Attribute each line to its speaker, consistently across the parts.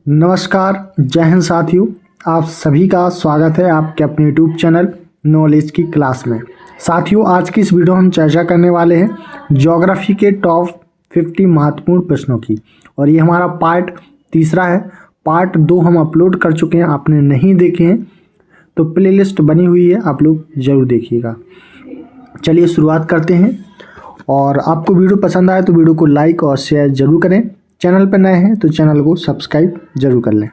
Speaker 1: नमस्कार, जय हिंद साथियों। आप सभी का स्वागत है आपके अपने यूट्यूब चैनल नॉलेज की क्लास में। साथियों, आज की इस वीडियो में हम चर्चा करने वाले हैं ज्योग्राफी के टॉप 50 महत्वपूर्ण प्रश्नों की, और ये हमारा पार्ट तीसरा है। पार्ट 2 हम अपलोड कर चुके हैं, आपने नहीं देखे हैं तो प्लेलिस्ट बनी हुई है, आप लोग ज़रूर देखिएगा। चलिए शुरुआत करते हैं, और आपको वीडियो पसंद आए तो वीडियो को लाइक और शेयर जरूर करें। चैनल पर नए हैं तो चैनल को सब्सक्राइब जरूर कर लें।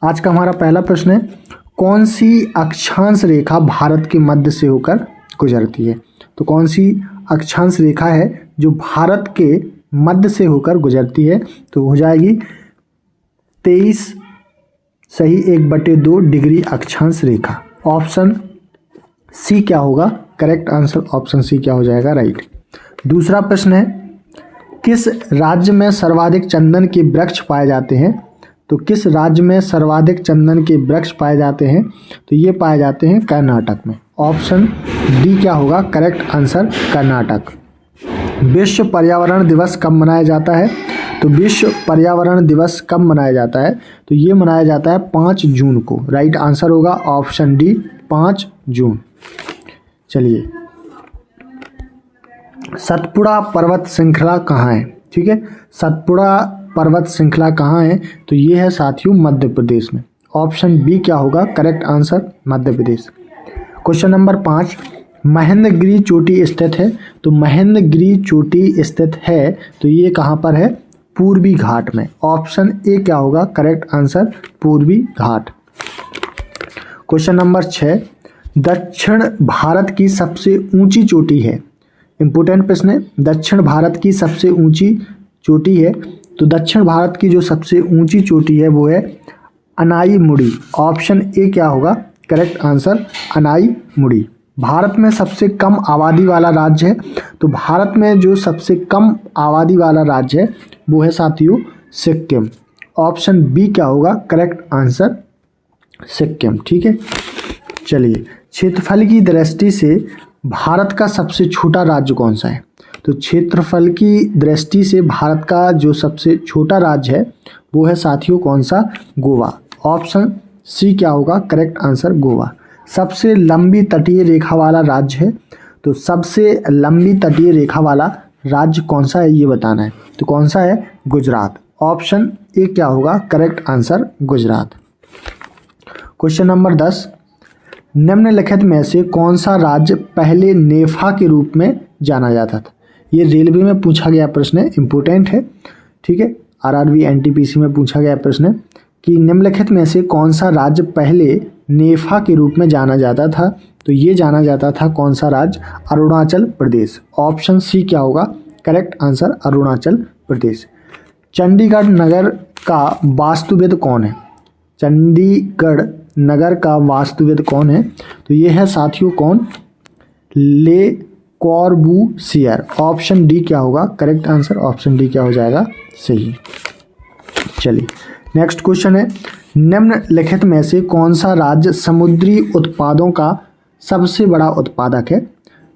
Speaker 1: आज का हमारा पहला प्रश्न है, कौन सी अक्षांश रेखा भारत के मध्य से होकर गुजरती है? तो कौन सी अक्षांश रेखा है जो भारत के मध्य से होकर गुजरती है? तो हो जाएगी 23 सही 1/2 डिग्री अक्षांश रेखा। ऑप्शन सी क्या होगा करेक्ट आंसर? ऑप्शन सी क्या हो जाएगा राइट। दूसरा प्रश्न है, किस राज्य में सर्वाधिक चंदन के वृक्ष पाए जाते हैं? तो किस राज्य में सर्वाधिक चंदन के वृक्ष पाए जाते हैं? तो ये पाए जाते हैं कर्नाटक में। ऑप्शन डी क्या होगा करेक्ट आंसर? कर्नाटक। विश्व पर्यावरण दिवस कब मनाया जाता है? तो विश्व पर्यावरण दिवस कब मनाया जाता है? तो ये मनाया जाता है 5 जून को। राइट आंसर होगा ऑप्शन डी 5 जून। चलिए, सतपुड़ा पर्वत श्रृंखला कहाँ है? ठीक है, सतपुड़ा पर्वत श्रृंखला कहाँ है? तो ये है साथियों मध्य प्रदेश में। ऑप्शन बी क्या होगा correct answer? Madhya Pradesh. Question number 5, Mahendragiri चोटी स्थित है? तो महेंद्रगिरी चोटी स्थित है तो ये कहाँ पर है? पूर्वी घाट में। ऑप्शन ए क्या होगा करेक्ट आंसर? पूर्वी घाट। क्वेश्चन नंबर 6, दक्षिण भारत की सबसे ऊंची चोटी है? इंपोर्टेंट प्रश्न है, दक्षिण भारत की सबसे ऊंची चोटी है। तो दक्षिण भारत की जो सबसे ऊंची चोटी है वो है अनाईमुड़ी। ऑप्शन ए क्या होगा करेक्ट आंसर? अनाईमुड़ी। भारत में सबसे कम आबादी वाला राज्य है? तो भारत में जो सबसे कम आबादी वाला राज्य है वो है साथियों सिक्किम। ऑप्शन बी क्या होगा करेक्ट आंसर? सिक्किम। ठीक है, चलिए, क्षेत्रफल की दृष्टि से भारत का सबसे छोटा राज्य कौन सा है? तो क्षेत्रफल की दृष्टि से भारत का जो सबसे छोटा राज्य है वो है साथियों कौन सा? गोवा। ऑप्शन सी क्या होगा करेक्ट आंसर? गोवा। सबसे लंबी तटीय रेखा वाला राज्य है? तो सबसे लंबी तटीय रेखा वाला राज्य कौन सा है ये बताना है। तो कौन सा है? गुजरात। ऑप्शन ए क्या होगा correct answer? Gujarat. Question number 10, निम्नलिखित में से कौन सा राज्य पहले नेफा के रूप में जाना जाता था? ये रेलवे में पूछा गया प्रश्न है, इंपोर्टेंट है। ठीक है, आरआरबी एनटीपीसी में पूछा गया प्रश्न है कि निम्नलिखित में से कौन सा राज्य पहले नेफा के रूप में जाना जाता था? तो ये जाना जाता था कौन सा राज्य? अरुणाचल प्रदेश। ऑप्शन सी क्या होगा करेक्ट आंसर? अरुणाचल प्रदेश। चंडीगढ़ नगर का वास्तुविद कौन है? चंडीगढ़ नगर का वास्तुविद कौन है? तो ये है साथियों कौन? ले कॉर्बूसियर। ऑप्शन डी क्या होगा करेक्ट आंसर? ऑप्शन डी क्या हो जाएगा सही। चलिए, नेक्स्ट क्वेश्चन है, निम्नलिखित में से कौन सा राज्य समुद्री उत्पादों का सबसे बड़ा उत्पादक है?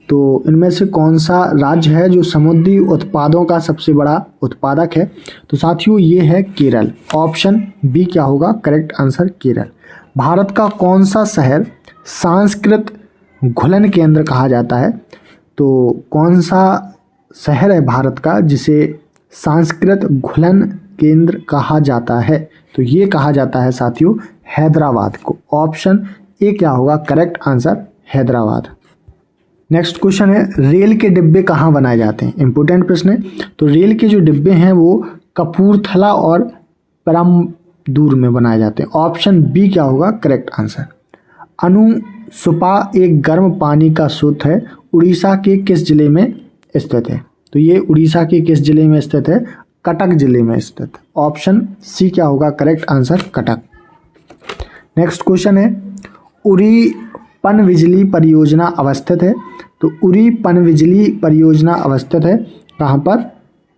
Speaker 1: तो इनमें से कौन सा राज्य है जो समुद्री उत्पादों का सबसे बड़ा उत्पादक है? तो साथियों ये है केरल। ऑप्शन बी क्या होगा करेक्ट आंसर? केरल। भारत का कौन सा शहर सांस्कृत घुलन केंद्र कहा जाता है? तो कौन सा शहर है भारत का जिसे सांस्कृत घुलन केंद्र कहा जाता है? तो ये कहा जाता है साथियों हैदराबाद को। ऑप्शन ए क्या होगा correct answer? Hyderabad. Next question है, रेल के डिब्बे कहाँ बनाए जाते हैं? इंपोर्टेंट प्रश्न है। तो रेल के जो डिब्बे हैं वो कपूरथला और परमदूर में बनाए जाते हैं। ऑप्शन बी क्या होगा करेक्ट आंसर? अनुसुपा एक गर्म पानी का स्रोत है, उड़ीसा के किस जिले में स्थित है? तो ये उड़ीसा के किस जिले में स्थित है? कटक जिले में स्थित। ऑप्शन सी क्या होगा correct answer? Cuttack. Next question है, उरी पनबिजली परियोजना अवस्थित है? तो उरी पनबिजली परियोजना अवस्थित है कहाँ पर?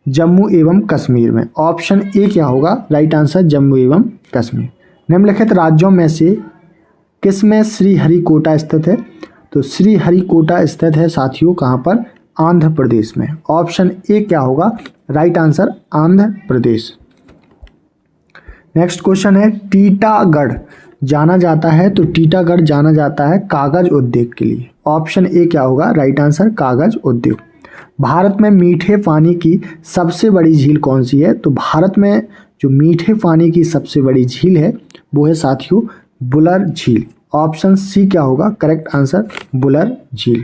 Speaker 1: जम्मू एवं कश्मीर में। ऑप्शन ए क्या होगा राइट आंसर? जम्मू एवं कश्मीर। निम्नलिखित राज्यों में से किस में श्रीहरिकोटा स्थित है? तो श्रीहरिकोटा स्थित है साथियों कहाँ पर? आंध्र प्रदेश में। ऑप्शन ए क्या होगा right answer? Andhra Pradesh. Next question है, टीटागढ़ जाना जाता है, तो टीटागढ़ जाना जाता है कागज उद्योग के लिए। ऑप्शन ए क्या होगा राइट आंसर, कागज उद्योग। भारत में मीठे पानी की सबसे बड़ी झील कौन सी है? तो भारत में जो मीठे पानी की सबसे बड़ी झील है वो है साथियों बुलर झील। ऑप्शन सी क्या होगा करेक्ट आंसर, बुलर झील।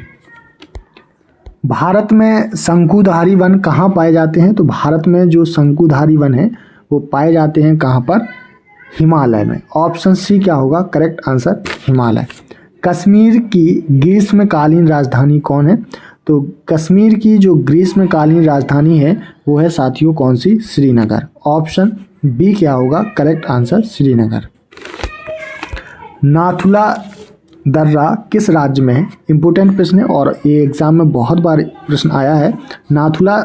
Speaker 1: भारत में शंकुधारी वन कहाँ पाए जाते हैं? तो भारत में जो शंकुधारी वन है वो पाए जाते हैं कहाँ पर? हिमालय में। ऑप्शन सी क्या होगा करेक्ट आंसर, हिमालय। कश्मीर की ग्रीष्मकालीन राजधानी कौन है? तो कश्मीर की जो ग्रीष्मकालीन राजधानी है वो है साथियों कौन सी? श्रीनगर। ऑप्शन बी क्या होगा करेक्ट आंसर, श्रीनगर। नाथुला दर्रा किस राज्य में है? इंपोर्टेंट प्रश्न है और ये एग्जाम में बहुत बार प्रश्न आया है। नाथुला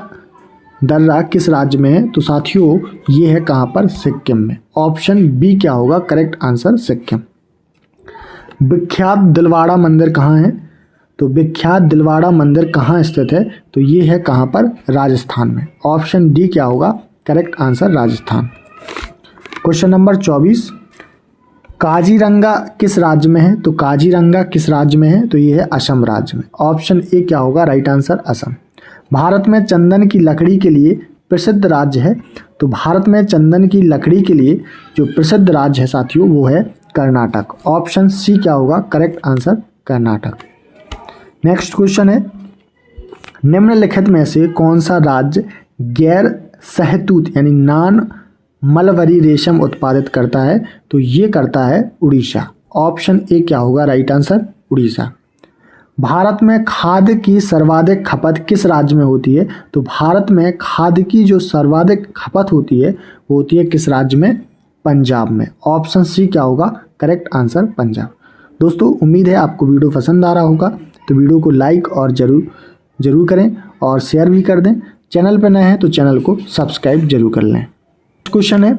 Speaker 1: दर्रा किस राज्य में है? तो साथियों ये है कहाँ पर? सिक्किम में। ऑप्शन बी क्या होगा करेक्ट आंसर, सिक्किम। विख्यात दिलवाड़ा मंदिर कहाँ है? तो विख्यात दिलवाड़ा मंदिर कहाँ स्थित है? तो ये है कहाँ पर? राजस्थान में। ऑप्शन डी क्या होगा correct answer, Rajasthan. Question number 24, Kaziranga किस राज्य में है? तो काजीरंगा किस राज्य में है? तो ये है असम राज्य में। ऑप्शन ए क्या होगा राइट आंसर, असम। भारत में चंदन की लकड़ी के लिए प्रसिद्ध राज्य है? तो भारत में चंदन की लकड़ी के लिए जो प्रसिद्ध राज्य है साथियों वो है कर्नाटक। ऑप्शन सी क्या होगा correct answer, Karnataka. Next question है, निम्नलिखित में से कौन सा राज्य गैर सहतूत यानी नॉन मलबरी रेशम उत्पादित करता है? तो ये करता है उड़ीसा। ऑप्शन ए क्या होगा राइट आंसर, उड़ीसा। भारत में खाद की सर्वाधिक खपत किस राज्य में होती है? तो भारत में खाद की जो सर्वाधिक खपत होती है वो होती है किस राज्य में? पंजाब में। ऑप्शन सी क्या होगा करेक्ट आंसर, पंजाब। दोस्तों उम्मीद है आपको वीडियो पसंद आ रहा होगा, तो वीडियो को लाइक और जरूर करें और शेयर भी कर दें। चैनल पर नए हैं तो चैनल को सब्सक्राइब जरूर कर लें। क्वेश्चन है,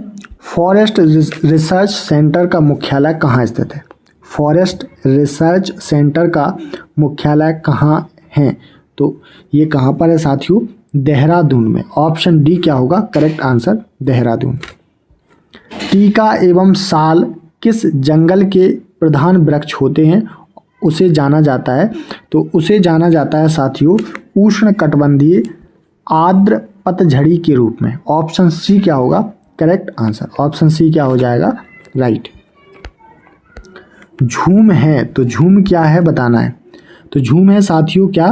Speaker 1: फॉरेस्ट रिसर्च सेंटर का मुख्यालय कहाँ स्थित है? फॉरेस्ट रिसर्च सेंटर का मुख्यालय कहाँ है? तो ये कहाँ पर है साथियों? देहरादून में। ऑप्शन डी क्या होगा करेक्ट आंसर, देहरादून। टीका एवं साल किस जंगल के प्रधान वृक्ष होते हैं? उसे जाना जाता है, तो उसे जाना जाता है साथियों उष्णकटिबंधीय आर्द्र पतझड़ी के रूप में। ऑप्शन सी क्या होगा करेक्ट आंसर, ऑप्शन सी क्या हो जाएगा राइट। झूम है, तो झूम क्या है बताना है। तो झूम है साथियों क्या?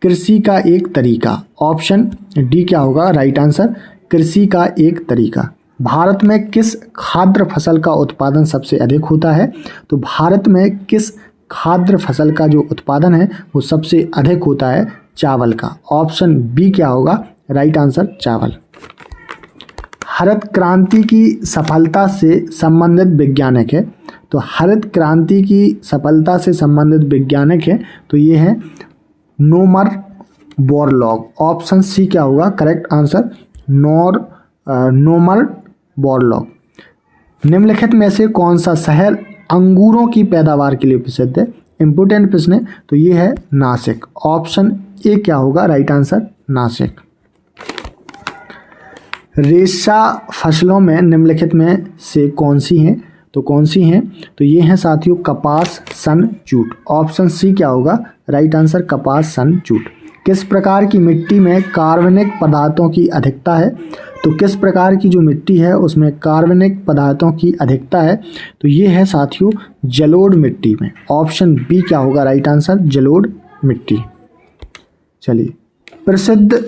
Speaker 1: कृषि का एक तरीका। ऑप्शन डी क्या होगा राइट आंसर, कृषि का एक तरीका। भारत में किस खाद्य फसल का उत्पादन सबसे अधिक होता है? तो भारत में किस खाद्य फसल का जो उत्पादन है वो सबसे अधिक होता है? चावल का। ऑप्शन बी क्या होगा राइट आंसर, चावल। हरित क्रांति की सफलता से संबंधित वैज्ञानिक है, तो हरित क्रांति की सफलता से संबंधित वैज्ञानिक है तो ये है नॉर्मन बोरलॉग। ऑप्शन सी क्या होगा करेक्ट आंसर, नॉर्मन बोरलॉग। निम्नलिखित में से कौन सा शहर अंगूरों की पैदावार के लिए प्रसिद्ध है? इंपोर्टेंट प्रश्न है, तो ये है नासिक। ऑप्शन ए क्या होगा राइट आंसर, नासिक। रेशा फसलों में निम्नलिखित में से कौन सी हैं? तो कौन सी हैं? तो ये हैं साथियों कपास, सन, जूट। ऑप्शन सी क्या होगा राइट आंसर, कपास, सन, जूट। किस प्रकार की मिट्टी में कार्बनिक पदार्थों की अधिकता है? तो किस प्रकार की जो मिट्टी है उसमें कार्बनिक पदार्थों की अधिकता है? तो ये है साथियों जलोढ़ मिट्टी में। ऑप्शन बी क्या होगा राइट आंसर, जलोढ़ मिट्टी। चलिए, प्रसिद्ध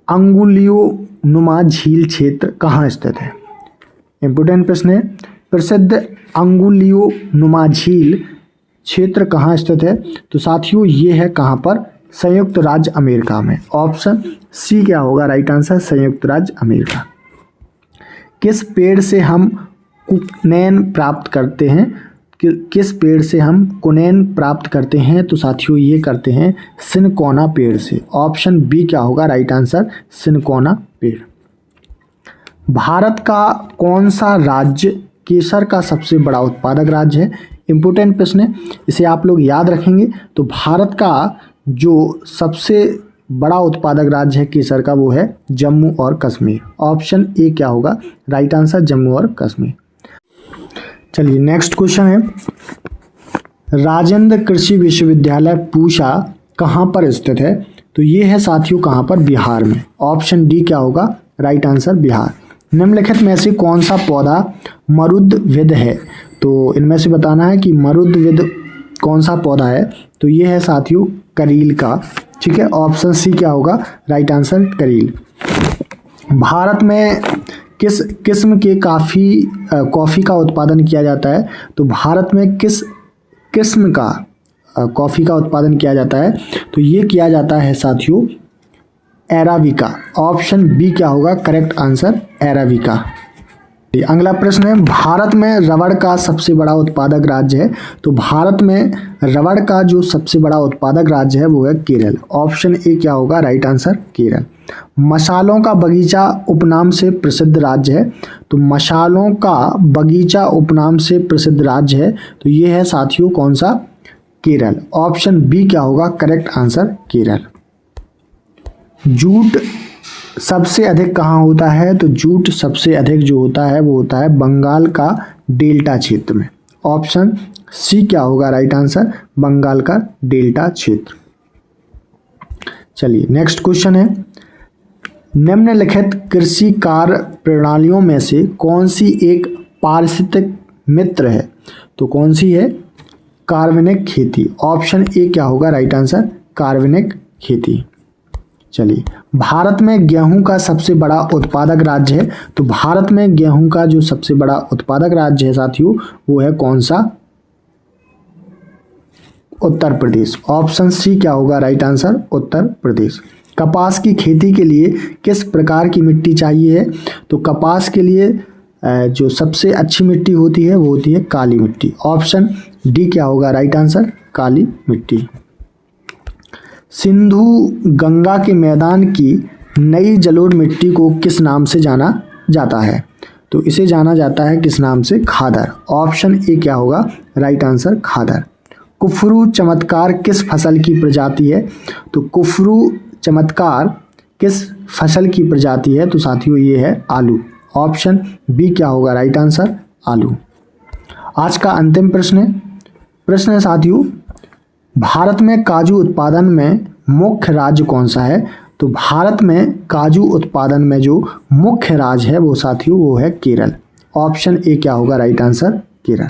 Speaker 1: अंगुलियों नुमा झील क्षेत्र कहाँ स्थित है? इंपोर्टेंट प्रश्न है, प्रसिद्ध अंगुलियों नुमा झील क्षेत्र कहाँ स्थित है? तो साथियों ये है कहाँ पर? संयुक्त राज्य अमेरिका में। ऑप्शन सी क्या होगा राइट आंसर, संयुक्त राज्य अमेरिका। किस पेड़ से हम कुनैन प्राप्त करते हैं? किस पेड़ से हम कुनैन प्राप्त करते हैं? तो साथियों ये करते हैं सिनकोना पेड़ से। ऑप्शन बी क्या होगा राइट आंसर, सिनकोना पेड़। भारत का कौन सा राज्य केसर का सबसे बड़ा उत्पादक राज्य है? इंपोर्टेंट प्रश्न है, इसे आप लोग याद रखेंगे। तो भारत का जो सबसे बड़ा उत्पादक राज्य है केसर का वो है जम्मू और कश्मीर। ऑप्शन ए क्या होगा राइट आंसर, जम्मू और कश्मीर। चलिए नेक्स्ट क्वेश्चन है, राजेंद्र कृषि विश्वविद्यालय पूसा कहाँ पर स्थित है? तो ये है साथियों कहाँ पर, बिहार में। ऑप्शन डी क्या होगा राइट आंसर, बिहार। निम्नलिखित में से कौन सा पौधा मरुद्विद है? तो इनमें से बताना है कि मरुद्विद कौन सा पौधा है। तो ये है साथियों करील का, ठीक है। ऑप्शन सी क्या होगा राइट आंसर, करील। भारत में किस किस्म के कॉफ़ी का उत्पादन किया जाता है? तो भारत में किस किस्म का कॉफ़ी का उत्पादन किया जाता है? तो ये किया जाता है साथियों एराबिका। ऑप्शन बी क्या होगा करेक्ट आंसर, एराबिका। अगला प्रश्न है, भारत में रबड़ का सबसे बड़ा उत्पादक राज्य है? तो भारत में रबड़ का जो सबसे बड़ा उत्पादक राज्य है वो है केरल। ऑप्शन ए क्या होगा राइट आंसर, केरल। मसालों का बगीचा उपनाम से प्रसिद्ध राज्य है? तो मसालों का बगीचा उपनाम से प्रसिद्ध राज्य है, तो ये है साथियों कौन सा, केरल। ऑप्शन बी क्या होगा करेक्ट आंसर, केरल। जूट सबसे अधिक कहाँ होता है? तो जूट सबसे अधिक जो होता है वो होता है बंगाल का डेल्टा क्षेत्र में। ऑप्शन सी क्या होगा राइट आंसर, बंगाल का डेल्टा क्षेत्र। चलिए नेक्स्ट क्वेश्चन है, निम्नलिखित कृषि कार्य प्रणालियों में से कौन सी एक पारिस्थितिक मित्र है? तो कौन सी है, कार्बनिक खेती। ऑप्शन ए क्या होगा राइट आंसर, कार्बनिक खेती। चलिए भारत में गेहूं का सबसे बड़ा उत्पादक राज्य है? तो भारत में गेहूं का जो सबसे बड़ा उत्पादक राज्य है साथियों वो है कौन सा, उत्तर प्रदेश। ऑप्शन सी क्या होगा राइट आंसर, उत्तर प्रदेश। कपास की खेती के लिए किस प्रकार की मिट्टी चाहिए है? तो कपास के लिए जो सबसे अच्छी मिट्टी होती है वो होती है काली मिट्टी। ऑप्शन डी क्या होगा राइट आंसर, काली मिट्टी। सिंधु गंगा के मैदान की नई जलोढ़ मिट्टी को किस नाम से जाना जाता है? तो इसे जाना जाता है किस नाम से, खादर। ऑप्शन ए क्या होगा राइट आंसर, खादर। कुफरू चमत्कार किस फसल की प्रजाति है? तो कुफरू चमत्कार किस फसल की प्रजाति है? तो साथियों ये है आलू। ऑप्शन बी क्या होगा राइट आंसर, आलू। आज का अंतिम प्रश्न है साथियों, भारत में काजू उत्पादन में मुख्य राज्य कौन सा है? तो भारत में काजू उत्पादन में जो मुख्य राज्य है वो साथियों वो है केरल। ऑप्शन ए क्या होगा राइट आंसर, केरल।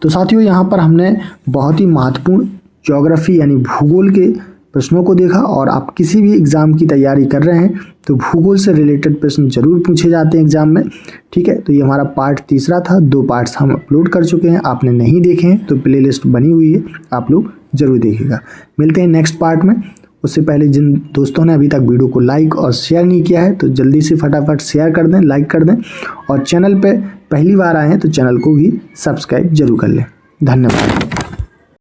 Speaker 1: तो साथियों यहाँ पर हमने बहुत ही महत्वपूर्ण ज्योग्राफी यानी भूगोल के प्रश्नों को देखा, और आप किसी भी एग्ज़ाम की तैयारी कर रहे हैं तो भूगोल से रिलेटेड प्रश्न जरूर पूछे जाते हैं एग्जाम में, ठीक है। तो ये हमारा पार्ट तीसरा था, 2 पार्ट्स हम अपलोड कर चुके हैं, आपने नहीं देखे हैं तो प्लेलिस्ट बनी हुई है, आप लोग जरूर देखिएगा। मिलते हैं नेक्स्ट पार्ट में। उससे पहले जिन दोस्तों ने अभी तक वीडियो को लाइक और शेयर नहीं किया है तो जल्दी से फटाफट शेयर कर दें, लाइक कर दें, और चैनल पे पहली बार आए हैं तो चैनल को भी सब्सक्राइब जरूर कर लें। धन्यवाद।